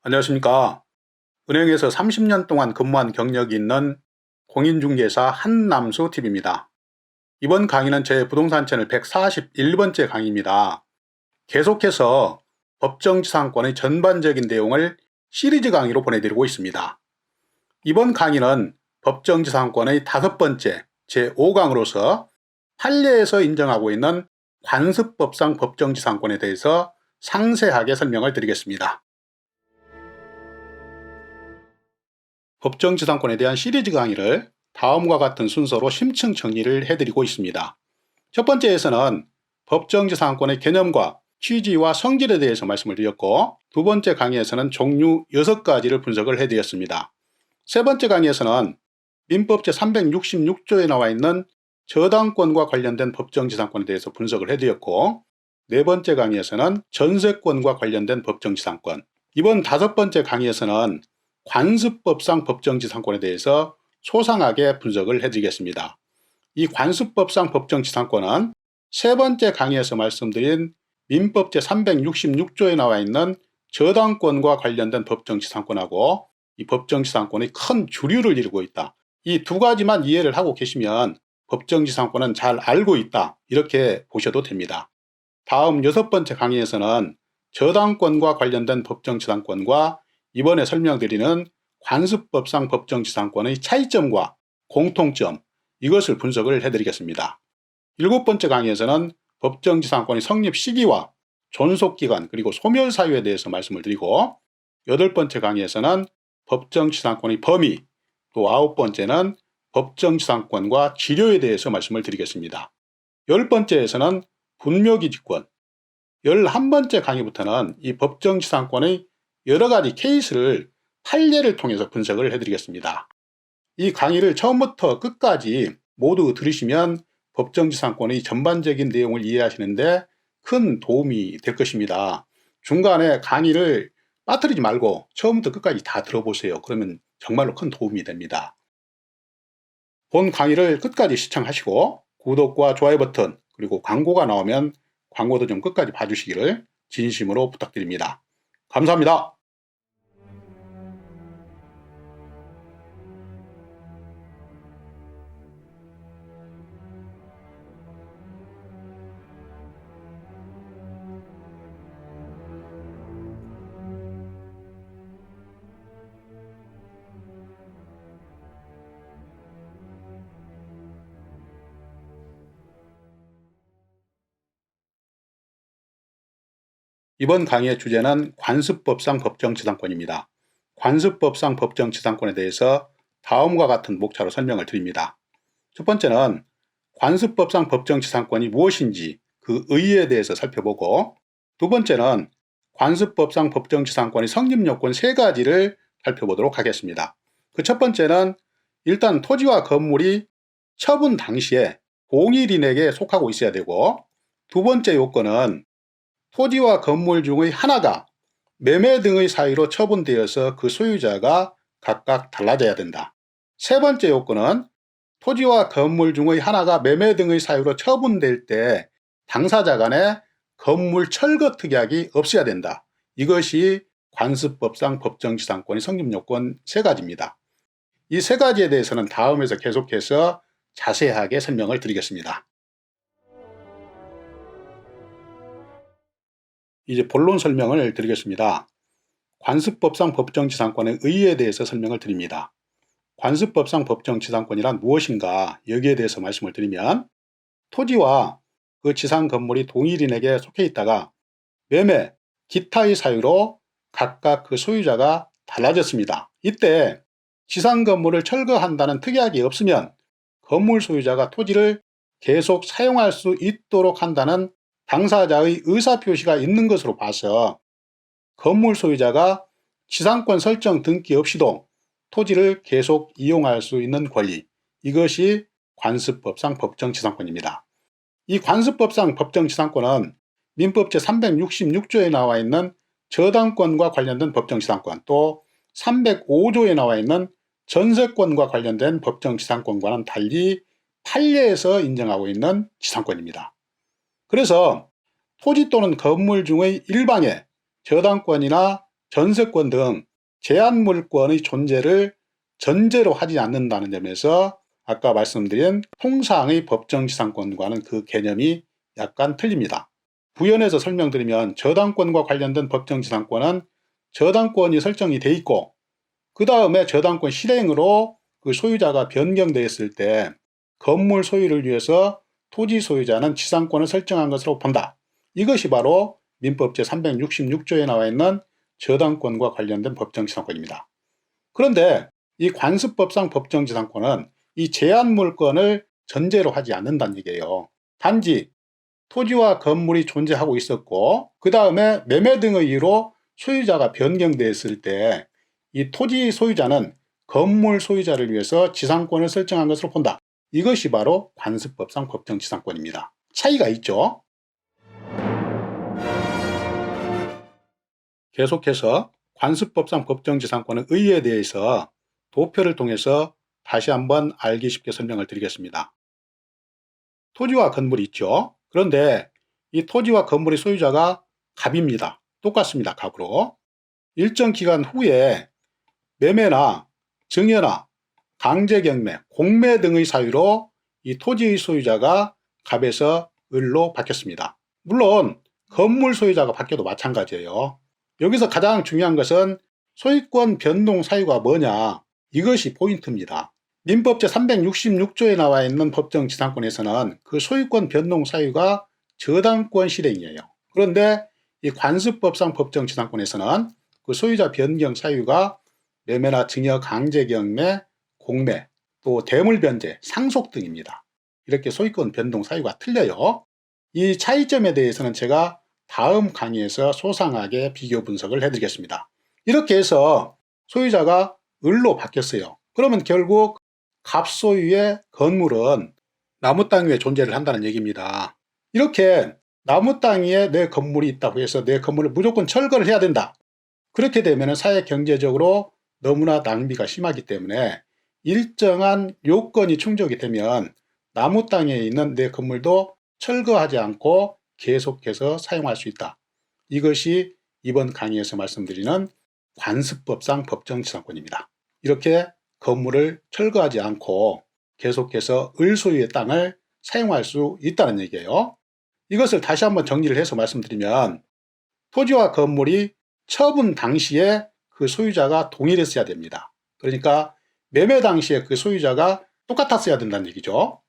안녕하십니까. 은행에서 30년 동안 근무한 경력이 있는 공인중개사 한남수TV입니다. 이번 강의는 제 부동산 채널 141번째 강의입니다. 계속해서 법정지상권의 전반적인 내용을 시리즈 강의로 보내드리고 있습니다. 이번 강의는 법정지상권의 5번째 제5강으로서 판례에서 인정하고 있는 관습법상 법정지상권에 대해서 상세하게 설명을 드리겠습니다. 법정지상권에 대한 시리즈 강의를 다음과 같은 순서로 심층 정리를 해드리고 있습니다. 첫 번째에서는 법정지상권의 개념과 취지와 성질에 대해서 말씀을 드렸고, 두 번째 강의에서는 종류 6가지를 분석을 해드렸습니다. 세 번째 강의에서는 민법 제366조에 나와 있는 저당권과 관련된 법정지상권에 대해서 분석을 해드렸고, 네 번째 강의에서는 전세권과 관련된 법정지상권, 이번 5번째 강의에서는 관습법상 법정지상권에 대해서 소상하게 분석을 해드리겠습니다. 이 관습법상 법정지상권은 세 번째 강의에서 말씀드린 민법 제366조에 나와 있는 저당권과 관련된 법정지상권하고 이 법정지상권의 큰 주류를 이루고 있다. 이 두 가지만 이해를 하고 계시면 법정지상권은 잘 알고 있다, 이렇게 보셔도 됩니다. 다음 6번째 강의에서는 저당권과 관련된 법정지상권과 이번에 설명드리는 관습법상 법정지상권의 차이점과 공통점, 이것을 분석을 해드리겠습니다. 7번째 강의에서는 법정지상권의 성립 시기와 존속기간 그리고 소멸사유에 대해서 말씀을 드리고, 8번째 강의에서는 법정지상권의 범위, 또 9번째는 법정지상권과 지료에 대해서 말씀을 드리겠습니다. 10번째에서는 분묘기지권, 11번째 강의부터는 이 법정지상권의 여러가지 케이스를 판례를 통해서 분석을 해드리겠습니다. 이 강의를 처음부터 끝까지 모두 들으시면 법정지상권의 전반적인 내용을 이해하시는데 큰 도움이 될 것입니다. 중간에 강의를 빠뜨리지 말고 처음부터 끝까지 다 들어보세요. 그러면 정말로 큰 도움이 됩니다. 본 강의를 끝까지 시청하시고 구독과 좋아요 버튼, 그리고 광고가 나오면 광고도 좀 끝까지 봐주시기를 진심으로 부탁드립니다. 감사합니다. 이번 강의의 주제는 관습법상 법정지상권입니다. 관습법상 법정지상권에 대해서 다음과 같은 목차로 설명을 드립니다. 첫 번째는 관습법상 법정지상권이 무엇인지 그 의의에 대해서 살펴보고, 두 번째는 관습법상 법정지상권의 성립요건 3가지를 살펴보도록 하겠습니다. 그 첫 번째는 일단 토지와 건물이 처분 당시에 공일인에게 속하고 있어야 되고, 두 번째 요건은 토지와 건물 중의 하나가 매매 등의 사유로 처분되어서 그 소유자가 각각 달라져야 된다. 세 번째 요건은 토지와 건물 중의 하나가 매매 등의 사유로 처분될 때 당사자 간에 건물 철거 특약이 없어야 된다. 이것이 관습법상 법정지상권의 성립요건 3가지입니다. 이 3가지에 대해서는 다음에서 계속해서 자세하게 설명을 드리겠습니다. 이제 본론 설명을 드리겠습니다. 관습법상 법정지상권의 의의에 대해서 설명을 드립니다. 관습법상 법정지상권이란 무엇인가, 여기에 대해서 말씀을 드리면, 토지와 그 지상 건물이 동일인에게 속해 있다가 매매, 기타의 사유로 각각 그 소유자가 달라졌습니다. 이때 지상 건물을 철거한다는 특약이 없으면 건물 소유자가 토지를 계속 사용할 수 있도록 한다는 당사자의 의사표시가 있는 것으로 봐서 건물 소유자가 지상권 설정 등기 없이도 토지를 계속 이용할 수 있는 권리, 이것이 관습법상 법정지상권입니다. 이 관습법상 법정지상권은 민법 제366조에 나와 있는 저당권과 관련된 법정지상권, 또 305조에 나와 있는 전세권과 관련된 법정지상권과는 달리 판례에서 인정하고 있는 지상권입니다. 그래서 토지 또는 건물 중의 일방에 저당권이나 전세권 등 제한물권의 존재를 전제로 하지 않는다는 점에서 아까 말씀드린 통상의 법정지상권과는 그 개념이 약간 틀립니다. 부연해서 설명드리면 저당권과 관련된 법정지상권은 저당권이 설정이 돼 있고 그 다음에 저당권 실행으로 그 소유자가 변경되었을 때 건물 소유를 위해서 토지 소유자는 지상권을 설정한 것으로 본다. 이것이 바로 민법 제366조에 나와 있는 저당권과 관련된 법정지상권입니다. 그런데 이 관습법상 법정지상권은 이 제한물권을 전제로 하지 않는다는 얘기예요. 단지 토지와 건물이 존재하고 있었고 그 다음에 매매 등의 이유로 소유자가 변경되었을 때 이 토지 소유자는 건물 소유자를 위해서 지상권을 설정한 것으로 본다. 이것이 바로 관습법상 법정지상권입니다. 차이가 있죠. 계속해서 관습법상 법정지상권의 의의에 대해서 도표를 통해서 다시 한번 알기 쉽게 설명을 드리겠습니다. 토지와 건물이 있죠. 그런데 이 토지와 건물의 소유자가 갑입니다. 똑같습니다. 갑으로. 일정 기간 후에 매매나 증여나 강제경매, 공매 등의 사유로 이 토지의 소유자가 갑에서 을로 바뀌었습니다. 물론 건물 소유자가 바뀌어도 마찬가지예요. 여기서 가장 중요한 것은 소유권 변동 사유가 뭐냐, 이것이 포인트입니다. 민법 제366조에 나와 있는 법정지상권에서는 그 소유권 변동 사유가 저당권 실행이에요. 그런데 이 관습법상 법정지상권에서는 그 소유자 변경 사유가 매매나 증여, 강제경매, 공매, 또 대물변제, 상속 등입니다. 이렇게 소유권 변동 사유가 틀려요. 이 차이점에 대해서는 제가 다음 강의에서 소상하게 비교 분석을 해드리겠습니다. 이렇게 해서 소유자가 을로 바뀌었어요. 그러면 결국 갑소유의 건물은 나무 땅 위에 존재를 한다는 얘기입니다. 이렇게 나무 땅 위에 내 건물이 있다고 해서 내 건물을 무조건 철거를 해야 된다. 그렇게 되면 사회 경제적으로 너무나 낭비가 심하기 때문에 일정한 요건이 충족이 되면 나무 땅에 있는 내 건물도 철거하지 않고 계속해서 사용할 수 있다. 이것이 이번 강의에서 말씀드리는 관습법상 법정지상권입니다. 이렇게 건물을 철거하지 않고 계속해서 을 소유의 땅을 사용할 수 있다는 얘기예요. 이것을 다시 한번 정리를 해서 말씀드리면 토지와 건물이 처분 당시에 그 소유자가 동일했어야 됩니다. 그러니까 매매 당시에 그 소유자가 똑같았어야 된다는 얘기죠.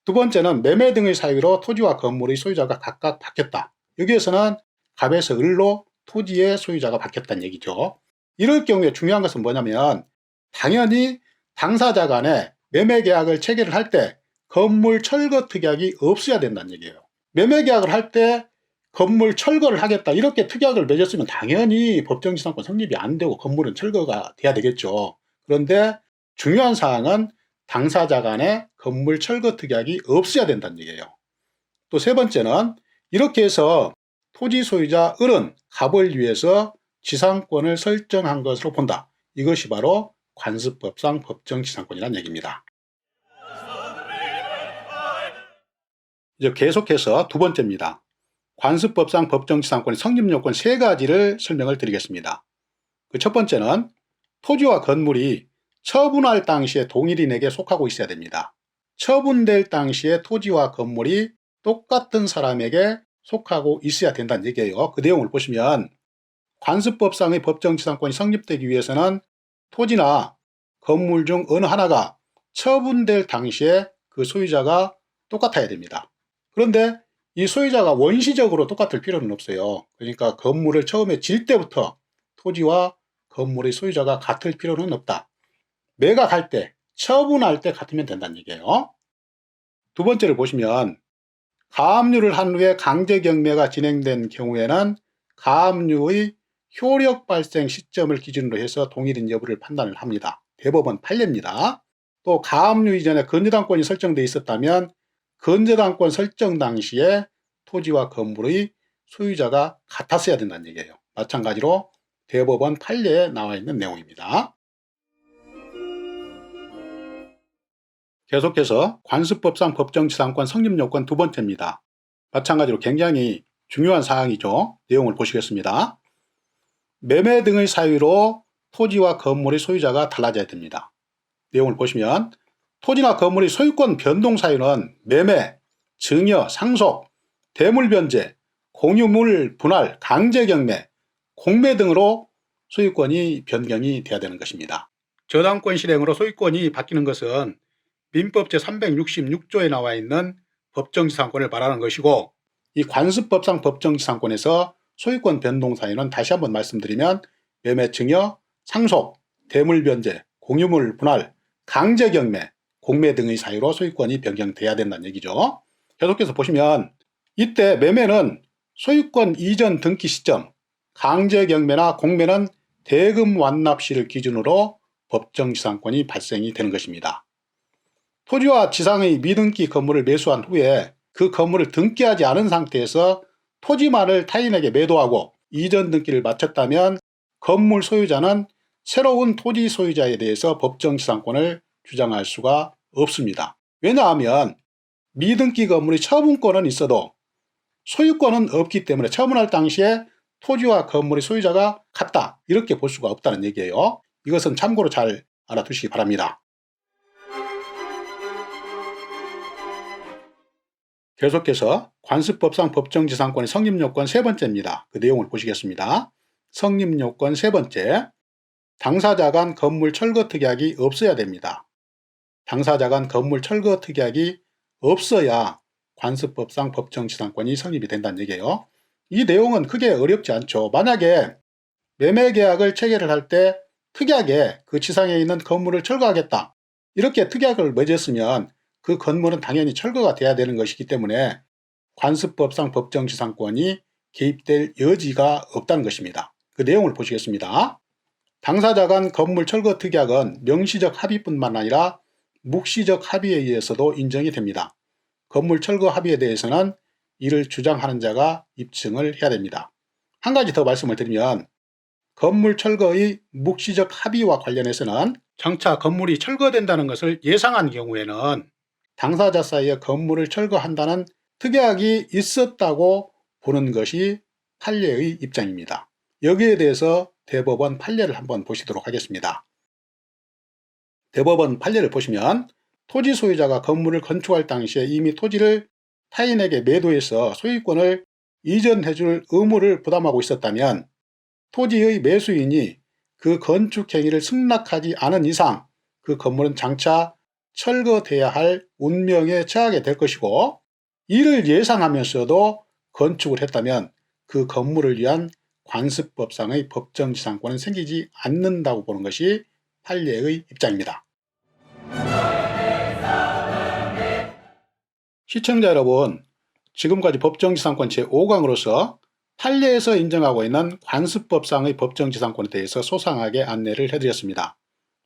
두 번째는 매매 등의 사유로 토지와 건물의 소유자가 각각 바뀌었다. 여기에서는 갑에서 을로 토지의 소유자가 바뀌었다는 얘기죠. 이럴 경우에 중요한 것은 뭐냐면 당연히 당사자 간에 매매 계약을 체결을 할 때 건물 철거 특약이 없어야 된다는 얘기예요. 매매 계약을 할 때 건물 철거를 하겠다 이렇게 특약을 맺었으면 당연히 법정지상권 성립이 안 되고 건물은 철거가 돼야 되겠죠. 그런데 중요한 사항은 당사자 간에 건물 철거 특약이 없어야 된다는 얘기예요. 또 세 번째는 이렇게 해서 토지 소유자 을은 갑을 위해서 지상권을 설정한 것으로 본다. 이것이 바로 관습법상 법정지상권이라는 얘기입니다. 이제 계속해서 두 번째입니다. 관습법상 법정지상권의 성립요건 세 가지를 설명을 드리겠습니다. 그 첫 번째는 토지와 건물이 처분할 당시에 동일인에게 속하고 있어야 됩니다. 처분될 당시에 토지와 건물이 똑같은 사람에게 속하고 있어야 된다는 얘기예요. 그 내용을 보시면 관습법상의 법정지상권이 성립되기 위해서는 토지나 건물 중 어느 하나가 처분될 당시에 그 소유자가 똑같아야 됩니다. 그런데 이 소유자가 원시적으로 똑같을 필요는 없어요. 그러니까 건물을 처음에 질 때부터 토지와 건물의 소유자가 같을 필요는 없다. 매각할 때, 처분할 때 같으면 된다는 얘기예요. 두 번째를 보시면 가압류를 한 후에 강제경매가 진행된 경우에는 가압류의 효력 발생 시점을 기준으로 해서 동일인 여부를 판단을 합니다. 대법원 판례입니다. 또 가압류 이전에 건저당권이 설정되어 있었다면 건저당권 설정 당시에 토지와 건물의 소유자가 같았어야 된다는 얘기예요. 마찬가지로 대법원 판례에 나와 있는 내용입니다. 계속해서 관습법상 법정지상권 성립요건 두 번째입니다. 마찬가지로 굉장히 중요한 사항이죠. 내용을 보시겠습니다. 매매 등의 사유로 토지와 건물의 소유자가 달라져야 됩니다. 내용을 보시면 토지나 건물의 소유권 변동 사유는 매매, 증여, 상속, 대물변제, 공유물 분할, 강제경매, 공매 등으로 소유권이 변경이 돼야 되는 것입니다. 저당권 실행으로 소유권이 바뀌는 것은 민법 제366조에 나와 있는 법정지상권을 말하는 것이고, 이 관습법상 법정지상권에서 소유권 변동 사유는 다시 한번 말씀드리면 매매, 증여, 상속, 대물변제, 공유물 분할, 강제경매, 공매 등의 사유로 소유권이 변경돼야 된다는 얘기죠. 계속해서 보시면 이때 매매는 소유권 이전 등기 시점, 강제경매나 공매는 대금 완납 시를 기준으로 법정지상권이 발생이 되는 것입니다. 토지와 지상의 미등기 건물을 매수한 후에 그 건물을 등기하지 않은 상태에서 토지만을 타인에게 매도하고 이전 등기를 마쳤다면 건물 소유자는 새로운 토지 소유자에 대해서 법정지상권을 주장할 수가 없습니다. 왜냐하면 미등기 건물의 처분권은 있어도 소유권은 없기 때문에 처분할 당시에 토지와 건물의 소유자가 같다, 이렇게 볼 수가 없다는 얘기예요. 이것은 참고로 잘 알아두시기 바랍니다. 계속해서 관습법상 법정지상권의 성립요건 세 번째입니다. 그 내용을 보시겠습니다. 성립요건 세 번째, 당사자 간 건물 철거 특약이 없어야 됩니다. 당사자 간 건물 철거 특약이 없어야 관습법상 법정지상권이 성립이 된다는 얘기예요. 이 내용은 크게 어렵지 않죠. 만약에 매매계약을 체결을 할 때 특약에 그 지상에 있는 건물을 철거하겠다, 이렇게 특약을 맺었으면 그 건물은 당연히 철거가 돼야 되는 것이기 때문에 관습법상 법정지상권이 개입될 여지가 없다는 것입니다. 그 내용을 보시겠습니다. 당사자 간 건물 철거 특약은 명시적 합의뿐만 아니라 묵시적 합의에 의해서도 인정이 됩니다. 건물 철거 합의에 대해서는 이를 주장하는 자가 입증을 해야 됩니다. 한 가지 더 말씀을 드리면 건물 철거의 묵시적 합의와 관련해서는 장차 건물이 철거된다는 것을 예상한 경우에는 당사자 사이에 건물을 철거한다는 특약이 있었다고 보는 것이 판례의 입장입니다. 여기에 대해서 대법원 판례를 한번 보시도록 하겠습니다. 대법원 판례를 보시면 토지 소유자가 건물을 건축할 당시에 이미 토지를 타인에게 매도해서 소유권을 이전해줄 의무를 부담하고 있었다면 토지의 매수인이 그 건축 행위를 승낙하지 않은 이상 그 건물은 장차 철거돼야 할 운명에 처하게 될 것이고, 이를 예상하면서도 건축을 했다면 그 건물을 위한 관습법상의 법정지상권은 생기지 않는다고 보는 것이 판례의 입장입니다. 시청자 여러분, 지금까지 법정지상권 제5강으로서 판례에서 인정하고 있는 관습법상의 법정지상권에 대해서 소상하게 안내를 해드렸습니다.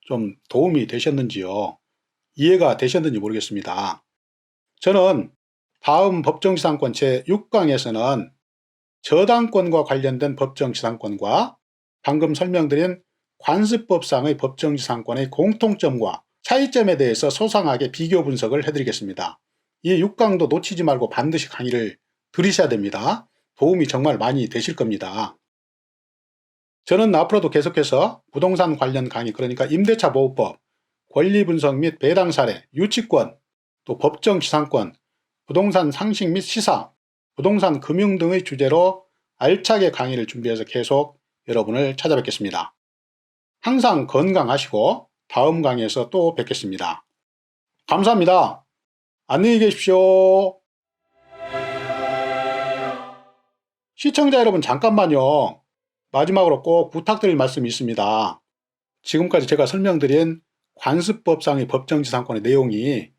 좀 도움이 되셨는지요? 이해가 되셨는지 모르겠습니다. 저는 다음 법정지상권 제6강에서는 저당권과 관련된 법정지상권과 방금 설명드린 관습법상의 법정지상권의 공통점과 차이점에 대해서 소상하게 비교 분석을 해드리겠습니다. 이 6강도 놓치지 말고 반드시 강의를 들으셔야 됩니다. 도움이 정말 많이 되실 겁니다. 저는 앞으로도 계속해서 부동산 관련 강의, 그러니까 임대차 보호법, 권리분석 및 배당 사례, 유치권, 또 법정지상권, 부동산 상식 및 시사, 부동산 금융 등의 주제로 알차게 강의를 준비해서 계속 여러분을 찾아뵙겠습니다. 항상 건강하시고 다음 강의에서 또 뵙겠습니다. 감사합니다. 안녕히 계십시오. 시청자 여러분, 잠깐만요. 마지막으로 꼭 부탁드릴 말씀이 있습니다. 지금까지 제가 설명드린 관습법상의 법정지상권의 내용이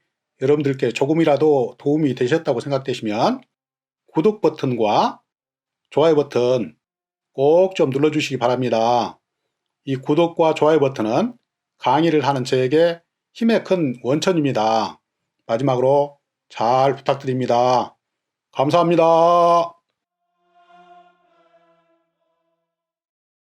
여러분들께 조금이라도 도움이 되셨다고 생각되시면 구독 버튼과 좋아요 버튼 꼭 좀 눌러주시기 바랍니다. 이 구독과 좋아요 버튼은 강의를 하는 저에게 힘의 큰 원천입니다. 마지막으로 잘 부탁드립니다. 감사합니다.